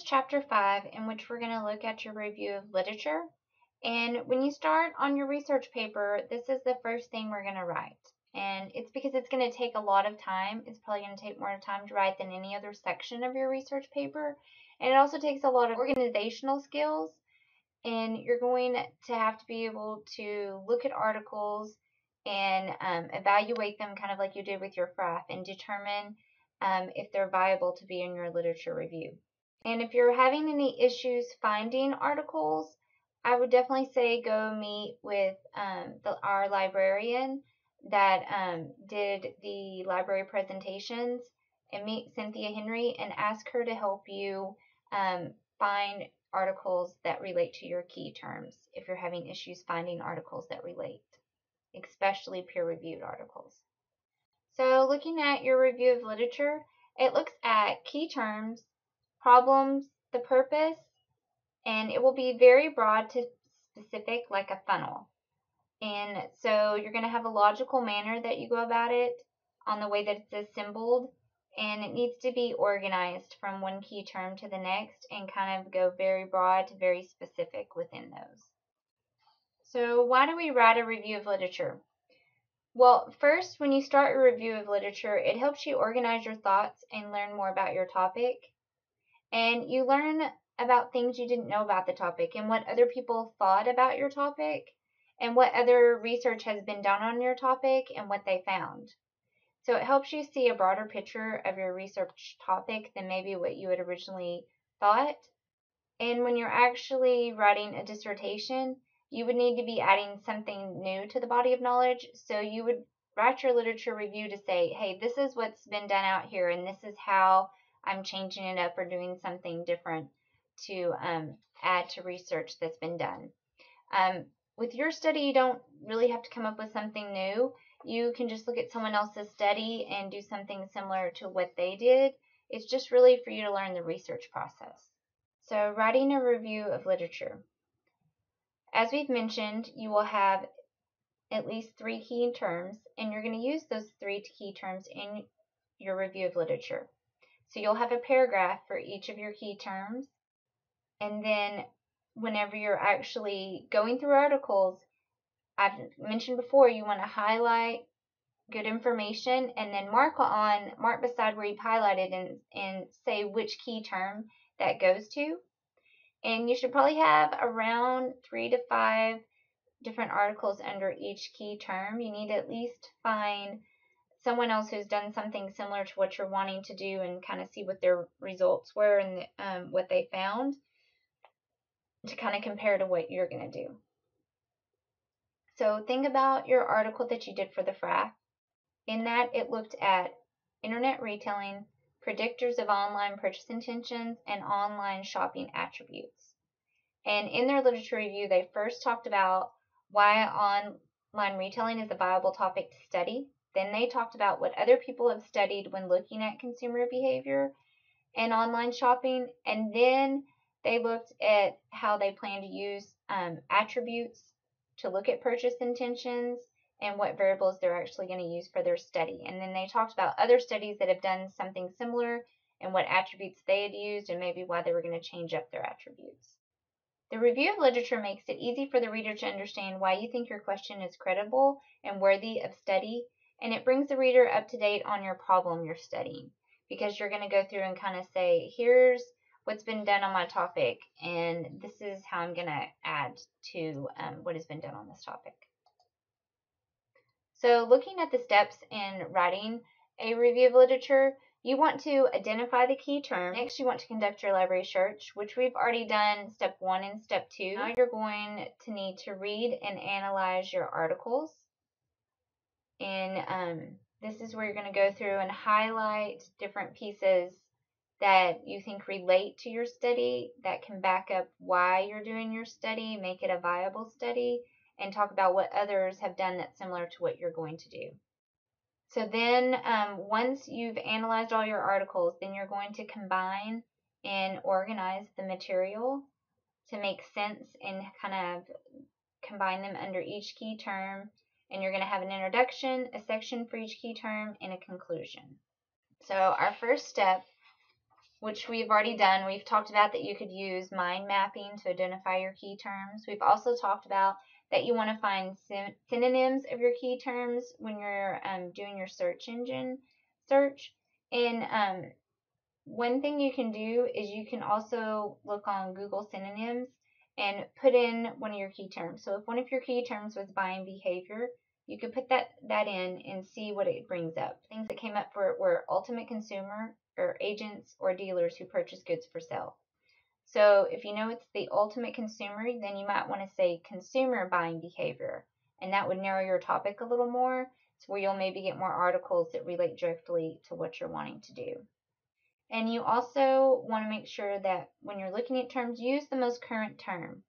chapter 5, in which we're going to look at your review of literature. And when you start on your research paper, this is the first thing we're going to write. And it's because it's going to take a lot of time. It's probably going to take more time to write than any other section of your research paper. And it also takes a lot of organizational skills. And you're going to have to be able to look at articles and evaluate them kind of like you did with your FRAF and determine if they're viable to be in your literature review. And if you're having any issues finding articles, I would definitely say go meet with our librarian that did the library presentations, and meet Cynthia Henry and ask her to help you find articles that relate to your key terms if you're having issues finding articles that relate, especially peer-reviewed articles. So looking at your review of literature, it looks at key terms, problems, the purpose, and it will be very broad to specific like a funnel. And so you're going to have a logical manner that you go about it on the way that it's assembled, and it needs to be organized from one key term to the next and kind of go very broad to very specific within those. So why do we write a review of literature? Well, first, when you start a review of literature, it helps you organize your thoughts and learn more about your topic. And you learn about things you didn't know about the topic and what other people thought about your topic and what other research has been done on your topic and what they found. So it helps you see a broader picture of your research topic than maybe what you had originally thought. And when you're actually writing a dissertation, you would need to be adding something new to the body of knowledge. So you would write your literature review to say, hey, this is what's been done out here, and this is how I'm changing it up or doing something different to add to research that's been done. With your study, you don't really have to come up with something new. You can just look at someone else's study and do something similar to what they did. It's just really for you to learn the research process. So, writing a review of literature. As we've mentioned, you will have at least 3 key terms, and you're going to use those 3 key terms in your review of literature. So you'll have a paragraph for each of your key terms, and then whenever you're actually going through articles, I've mentioned before, you want to highlight good information and then mark beside where you've highlighted and say which key term that goes to. And you should probably have around 3 to 5 different articles under each key term. You need to at least find someone else who's done something similar to what you're wanting to do and kind of see what their results were and what they found to kind of compare to what you're going to do. So think about your article that you did for the FRAF. In that, it looked at internet retailing, predictors of online purchase intentions, and online shopping attributes. And in their literature review, they first talked about why online retailing is a viable topic to study. Then they talked about what other people have studied when looking at consumer behavior and online shopping. And then they looked at how they plan to use attributes to look at purchase intentions and what variables they're actually going to use for their study. And then they talked about other studies that have done something similar and what attributes they had used and maybe why they were going to change up their attributes. The review of literature makes it easy for the reader to understand why you think your question is credible and worthy of study, and it brings the reader up to date on your problem you're studying, because you're going to go through and kind of say, here's what's been done on my topic, and this is how I'm going to add to what has been done on this topic. So looking at the steps in writing a review of literature, you want to identify the key term. Next, you want to conduct your library search, which we've already done step 1 and step 2. Now you're going to need to read and analyze your articles. And this is where you're going to go through and highlight different pieces that you think relate to your study, that can back up why you're doing your study, make it a viable study, and talk about what others have done that's similar to what you're going to do. So then once you've analyzed all your articles, then you're going to combine and organize the material to make sense and kind of combine them under each key term. And you're going to have an introduction, a section for each key term, and a conclusion. So our first step which we've already done. We've talked about that you could use mind mapping to identify your key terms. We've also talked about that you want to find synonyms of your key terms when you're doing your search engine search. And one thing you can do is you can also look on Google Synonyms and put in one of your key terms. So if one of your key terms was buying behavior, you could put that in and see what it brings up. Things that came up for it were ultimate consumer, or agents or dealers who purchase goods for sale. So if you know it's the ultimate consumer, then you might want to say consumer buying behavior, and that would narrow your topic a little more to where you'll maybe get more articles that relate directly to what you're wanting to do. And you also want to make sure that when you're looking at terms, use the most current term.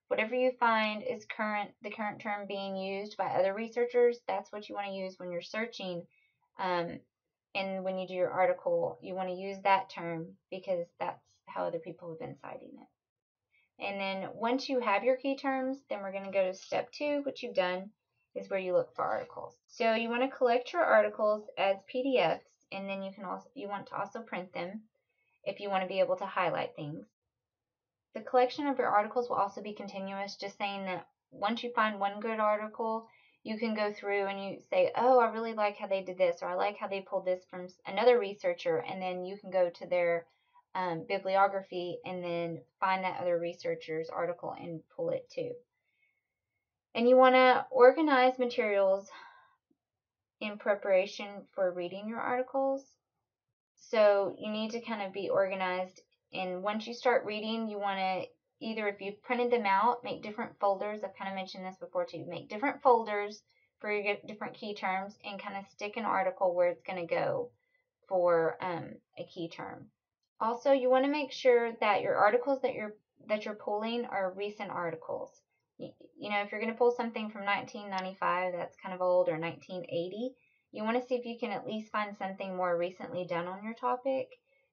Whatever you find is current, the current term being used by other researchers, that's what you want to use when you're searching. And when you do your article, you want to use that term because that's how other people have been citing it. And then once you have your key terms, then we're going to go to step 2, which you've done, is where you look for articles. So you want to collect your articles as PDFs, and then you want to also print them if you want to be able to highlight things. The collection of your articles will also be continuous, just saying that once you find one good article, you can go through and you say, oh, I really like how they did this, or I like how they pulled this from another researcher, and then you can go to their bibliography and then find that other researcher's article and pull it too. And you want to organize materials in preparation for reading your articles. So you need to kind of be organized, and once you start reading, you want to either, if you've printed them out, make different folders. I've kind of mentioned this before too. Make different folders for your different key terms and kind of stick an article where it's going to go for a key term. Also, you want to make sure that your articles that you're pulling are recent articles. You know, if you're going to pull something from 1995, that's kind of old, or 1980, you want to see if you can at least find something more recently done on your topic,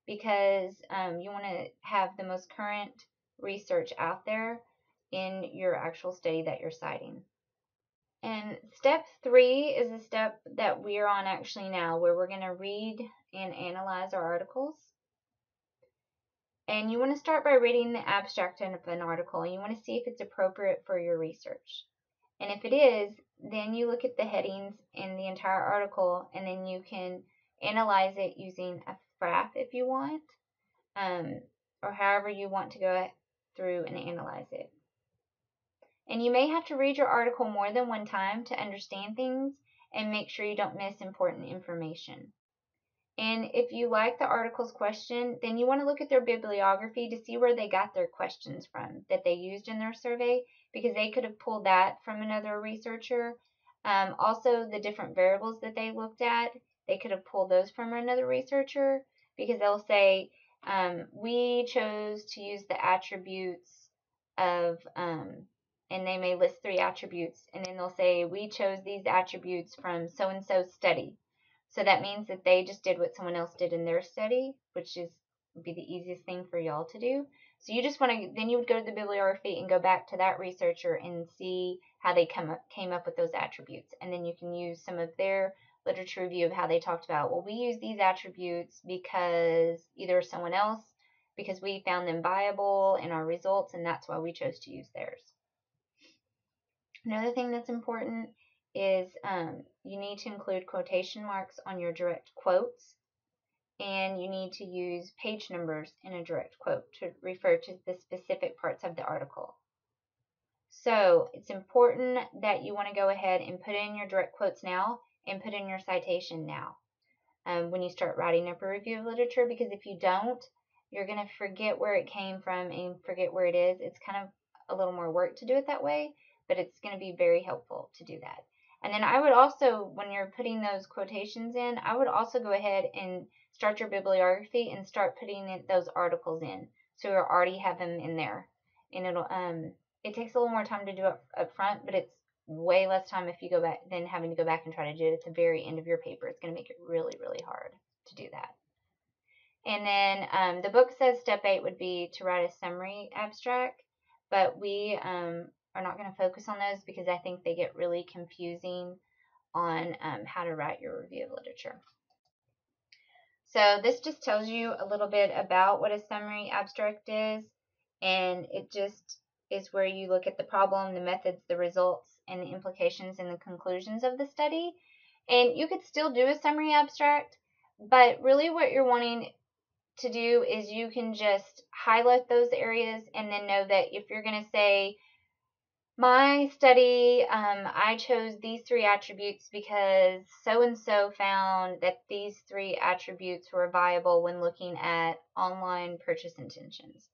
because you want to have the most current research out there in your actual study that you're citing. And step 3 is the step that we are on actually now, where we're going to read and analyze our articles. And you want to start by reading the abstract of an article, and you want to see if it's appropriate for your research. And if it is, then you look at the headings in the entire article, and then you can analyze it using a FRAP if you want, or however you want to go through and analyze it. And you may have to read your article more than one time to understand things and make sure you don't miss important information. And if you like the article's question, then you want to look at their bibliography to see where they got their questions from that they used in their survey, because they could have pulled that from another researcher. Also, the different variables that they looked at, they could have pulled those from another researcher, because they'll say, we chose to use the attributes of, and they may list 3 attributes, and then they'll say, we chose these attributes from so-and-so study. So that means that they just did what someone else did in their study, which would be the easiest thing for y'all to do. So you just want to, then you would go to the bibliography and go back to that researcher and see how they came up with those attributes. And then you can use some of their literature review of how they talked about, well, we use these attributes because either someone else, because we found them viable in our results, and that's why we chose to use theirs. Another thing that's important is you need to include quotation marks on your direct quotes, and you need to use page numbers in a direct quote to refer to the specific parts of the article. So it's important that you want to go ahead and put in your direct quotes now and put in your citation now when you start writing up a review of literature, because if you don't, you're going to forget where it came from and forget where it is. It's kind of a little more work to do it that way, but it's going to be very helpful to do that. And then I would also, when you're putting those quotations in, I would also go ahead and start your bibliography and start putting those articles in, so you already have them in there. And it takes a little more time to do it up front, but it's way less time if you go back than having to go back and try to do it at the very end of your paper. It's going to make it really, really hard to do that. And then the book says step 8 would be to write a summary abstract, but we are not going to focus on those because I think they get really confusing on how to write your review of literature. So this just tells you a little bit about what a summary abstract is, and it just is where you look at the problem, the methods, the results, and the implications and the conclusions of the study. And you could still do a summary abstract, but really what you're wanting to do is you can just highlight those areas and then know that if you're going to say, my study, I chose these 3 attributes because so-and-so found that these 3 attributes were viable when looking at online purchase intentions.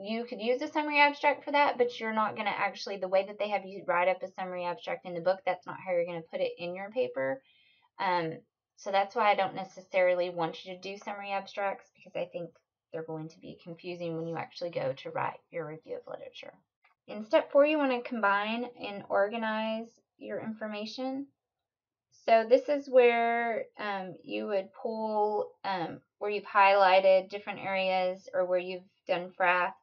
You could use a summary abstract for that, but you're not going to actually, the way that they have you write up a summary abstract in the book, that's not how you're going to put it in your paper. So that's why I don't necessarily want you to do summary abstracts, because I think they're going to be confusing when you actually go to write your review of literature. In step 4, you want to combine and organize your information. So this is where you would pull where you've highlighted different areas or where you've done FRAFs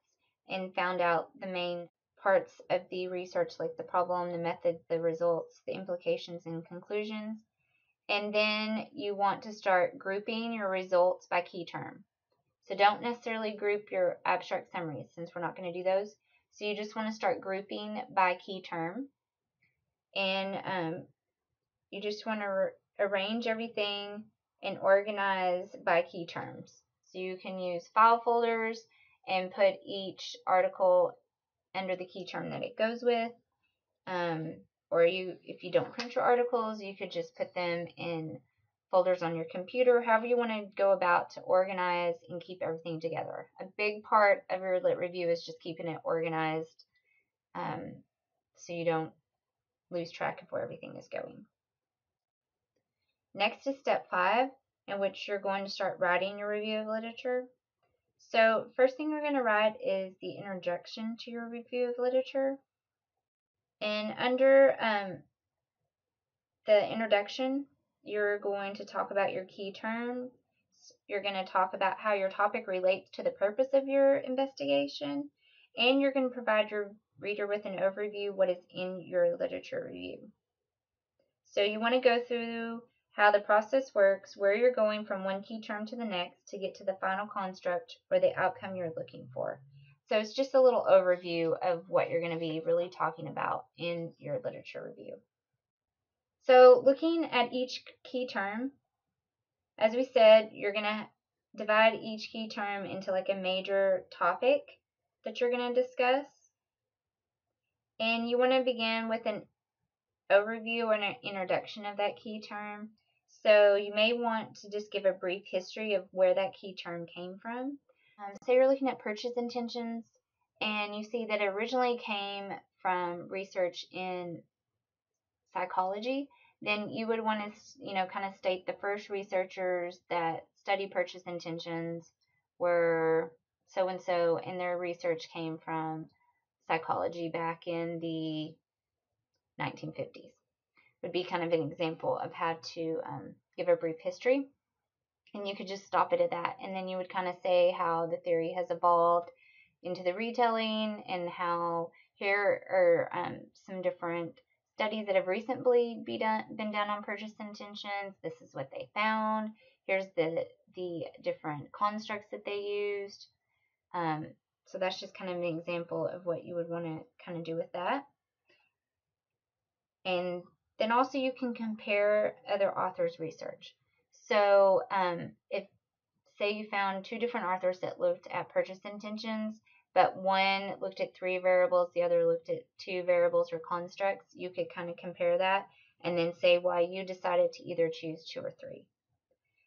and found out the main parts of the research, like the problem, the methods, the results, the implications, and conclusions. And then you want to start grouping your results by key term. So don't necessarily group your abstract summaries, since we're not going to do those. So you just want to start grouping by key term. And you just want to arrange everything and organize by key terms. So you can use file folders and put each article under the key term that it goes with. Or if you don't print your articles, you could just put them in folders on your computer, however you want to go about to organize and keep everything together. A big part of your lit review is just keeping it organized, so you don't lose track of where everything is going. Next is step 5, in which you're going to start writing your review of literature. So first thing we're going to write is the introduction to your review of literature. And under the introduction, you're going to talk about your key terms. You're going to talk about how your topic relates to the purpose of your investigation, and you're going to provide your reader with an overview what is in your literature review. So you want to go through how the process works, where you're going from one key term to the next to get to the final construct or the outcome you're looking for. So it's just a little overview of what you're going to be really talking about in your literature review. So looking at each key term, as we said, you're going to divide each key term into like a major topic that you're going to discuss. And you want to begin with an overview or an introduction of that key term. So you may want to just give a brief history of where that key term came from. Say you're looking at purchase intentions and you see that it originally came from research in psychology, then you would want to, kind of state the first researchers that study purchase intentions were so and so, and their research came from psychology back in the 1950s. Would be kind of an example of how to give a brief history. And you could just stop it at that. And then you would kind of say how the theory has evolved into the retelling and how here are some different studies that have recently been done on purchase intentions. This is what they found. Here's the different constructs that they used. So that's just kind of an example of what you would want to kind of do with that. And then also you can compare other authors' research. So if, say, you found 2 different authors that looked at purchase intentions, but one looked at 3 variables, the other looked at 2 variables or constructs, you could kind of compare that and then say why you decided to either choose 2 or 3.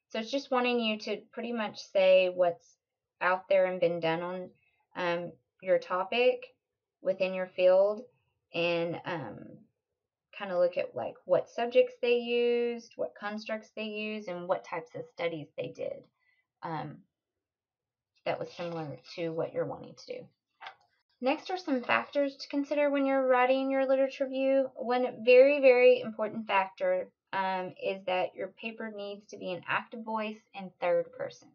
So it's just wanting you to pretty much say what's out there and been done on your topic within your field, and kind of look at like what subjects they used, what constructs they used, and what types of studies they did that was similar to what you're wanting to do. Next are some factors to consider when you're writing your literature review. One very, very important factor is that your paper needs to be an active voice and third person,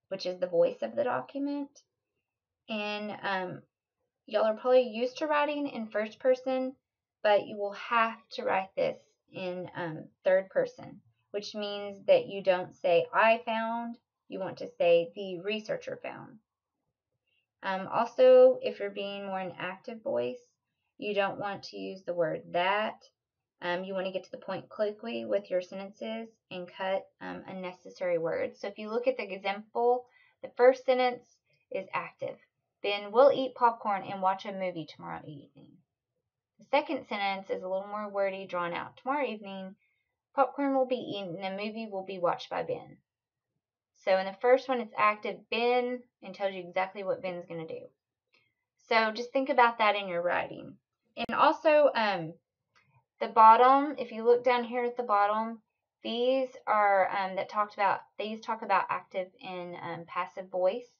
which is the voice of the document. And y'all are probably used to writing in first person, but you will have to write this in third person. which means that you don't say I found, you want to say the researcher found. Also, if you're being more an active voice, you don't want to use the word that. You want to get to the point quickly with your sentences and cut unnecessary words. So if you look at the example, the first sentence is active. Ben will eat popcorn and watch a movie tomorrow evening. The second sentence is a little more wordy, drawn out. Tomorrow evening, popcorn will be eaten and a movie will be watched by Ben. So in the first one, it's active Ben and tells you exactly what Ben's going to do. So just think about that in your writing. And also, the bottom, if you look down here at the bottom, these are these talk about active and passive voice.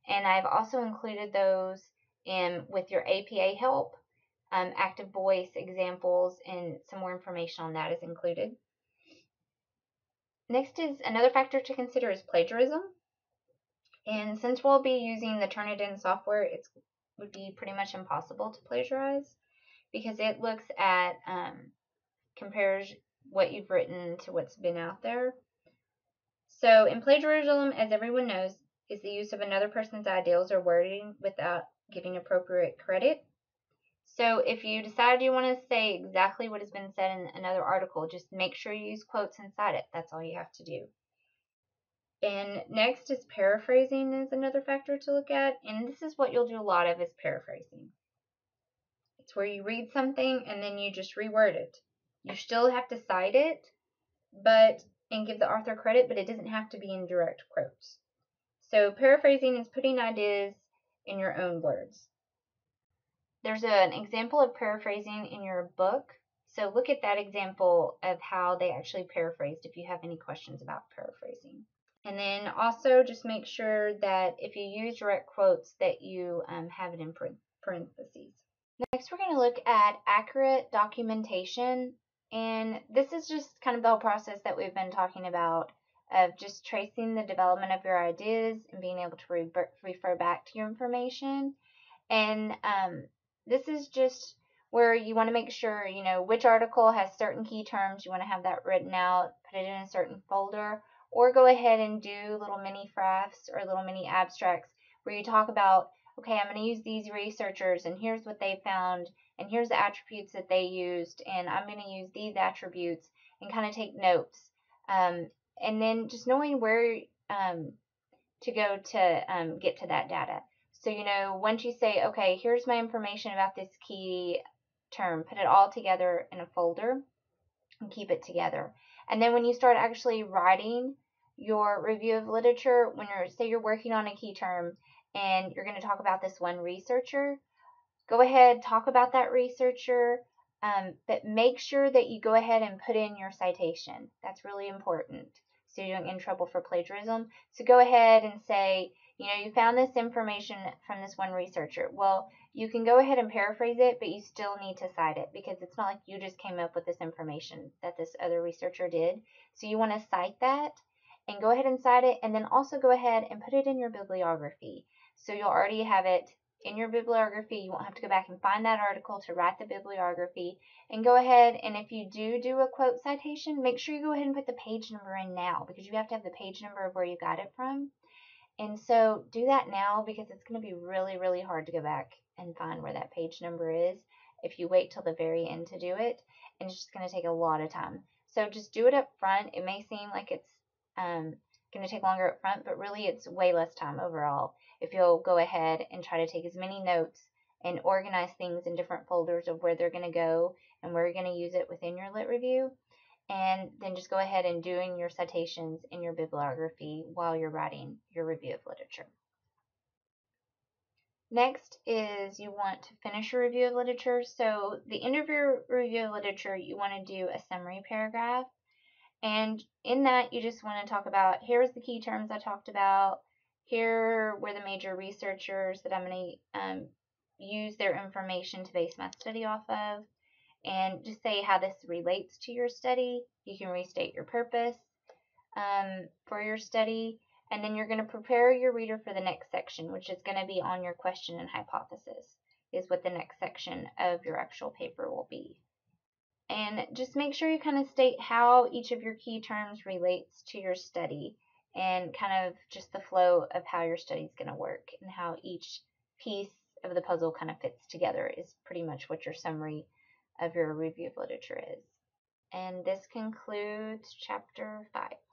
And I've also included those with your APA help. Active voice examples and some more information on that is included. Next is another factor to consider is plagiarism. And since we'll be using the Turnitin software, it would be pretty much impossible to plagiarize because it looks at, compares what you've written to what's been out there. So in plagiarism, as everyone knows, is the use of another person's ideals or wording without giving appropriate credit. So if you decide you want to say exactly what has been said in another article, just make sure you use quotes inside it. That's all you have to do. And next is paraphrasing is another factor to look at. And this is what you'll do a lot of is paraphrasing. It's where you read something and then you just reword it. You still have to cite it, and give the author credit, but it doesn't have to be in direct quotes. So paraphrasing is putting ideas in your own words. There's an example of paraphrasing in your book. So look at that example of how they actually paraphrased if you have any questions about paraphrasing. And then also just make sure that if you use direct quotes that you have it in parentheses. Next, we're going to look at accurate documentation. And this is just kind of the whole process that we've been talking about of just tracing the development of your ideas and being able to refer back to your information. And this is just where you want to make sure, which article has certain key terms. You want to have that written out, put it in a certain folder, or go ahead and do little mini frafs or little mini abstracts where you talk about, okay, I'm going to use these researchers and here's what they found and here's the attributes that they used and I'm going to use these attributes and kind of take notes. And then just knowing where to go to get to that data. So, once you say, okay, here's my information about this key term, put it all together in a folder and keep it together. And then when you start actually writing your review of literature, say you're working on a key term and you're going to talk about this one researcher, go ahead, talk about that researcher, but make sure that you go ahead and put in your citation. That's really important so you don't get in trouble for plagiarism. So go ahead and say, you found this information from this one researcher. Well, you can go ahead and paraphrase it, but you still need to cite it because it's not like you just came up with this information that this other researcher did. So you want to cite that and go ahead and cite it, and then also go ahead and put it in your bibliography. So you'll already have it in your bibliography. You won't have to go back and find that article to write the bibliography. And go ahead, and if you do a quote citation, make sure you go ahead and put the page number in now because you have to have the page number of where you got it from. And so do that now because it's going to be really, really hard to go back and find where that page number is if you wait till the very end to do it. And it's just going to take a lot of time. So just do it up front. It may seem like it's going to take longer up front, but really it's way less time overall if you'll go ahead and try to take as many notes and organize things in different folders of where they're going to go and where you're going to use it within your lit review. And then just go ahead and doing your citations in your bibliography while you're writing your review of literature. Next is you want to finish your review of literature. So the end of your review of literature, you want to do a summary paragraph. And in that, you just want to talk about, here's the key terms I talked about. Here were the major researchers that I'm going to use their information to base my study off of. And just say how this relates to your study. You can restate your purpose for your study. And then you're going to prepare your reader for the next section, which is going to be on your question and hypothesis, is what the next section of your actual paper will be. And just make sure you kind of state how each of your key terms relates to your study and kind of just the flow of how your study is going to work and how each piece of the puzzle kind of fits together is pretty much what your summary of your review of literature is. And this concludes chapter 5.